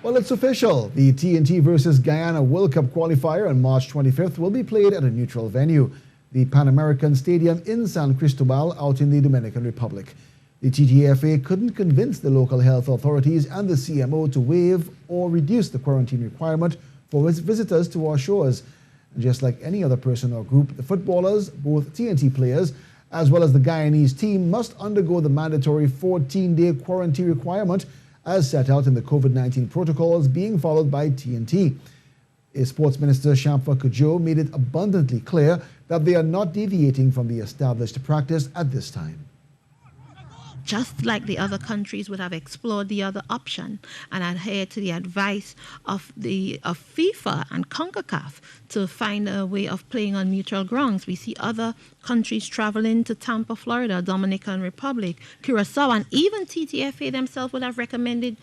Well, it's official. The TNT versus Guyana World Cup Qualifier on March 25th will be played at a neutral venue, the Pan American Stadium in San Cristobal out in the Dominican Republic. The TTFA couldn't convince the local health authorities and the CMO to waive or reduce the quarantine requirement for visitors to our shores. And just like any other person or group, the footballers, both TNT players, as well as the Guyanese team, must undergo the mandatory 14-day quarantine requirement as set out in the COVID-19 protocols being followed by TNT. Sports Minister Shamfa Cudjoe made it abundantly clear that they are not deviating from the established practice at this time. Just like the other countries would have explored the other option and adhered to the advice of FIFA and CONCACAF to find a way of playing on neutral grounds. We see other countries traveling to Tampa, Florida, Dominican Republic, Curacao, and even TTFA themselves would have recommended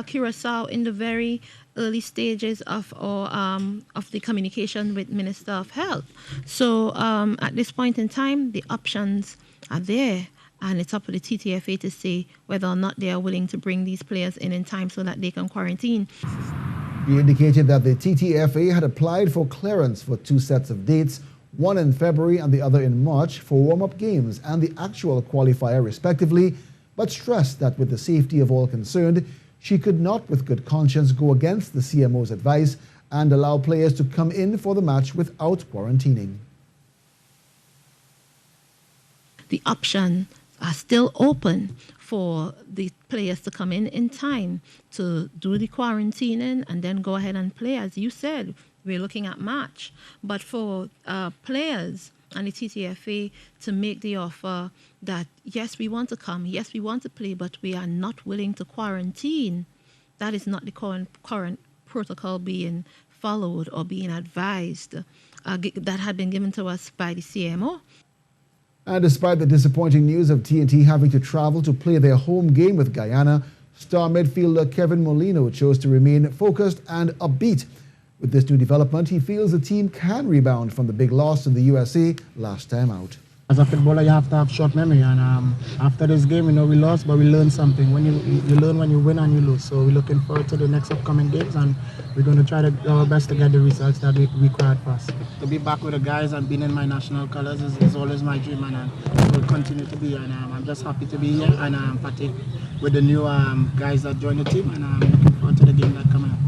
Curacao in the very early stages of the communication with Minister of Health. So at this point in time, the options are there. And it's up to the TTFA to say whether or not they are willing to bring these players in time so that they can quarantine. He indicated that the TTFA had applied for clearance for two sets of dates, one in February and the other in March, for warm-up games and the actual qualifier respectively, but stressed that with the safety of all concerned, she could not with good conscience go against the CMO's advice and allow players to come in for the match without quarantining. The option are still open for the players to come in time to do the quarantining and then go ahead and play. As you said, we're looking at March. But for players and the TTFA to make the offer that, yes, we want to come, yes, we want to play, but we are not willing to quarantine, that is not the current protocol being followed or being advised that had been given to us by the CMO. And despite the disappointing news of TNT having to travel to play their home game with Guyana, star midfielder Kevin Molino chose to remain focused and upbeat. With this new development, he feels the team can rebound from the big loss in the USA last time out. As a footballer, you have to have short memory, and after this game, we lost, but we learned something. When you learn when you win and you lose. So we're looking forward to the next upcoming games, and we're going to try our best to get the results that we required for us. To be back with the guys and being in my national colours is always my dream, and it will continue to be. And I'm just happy to be here and partake with the new guys that joined the team, and I'm looking forward to the game that coming up.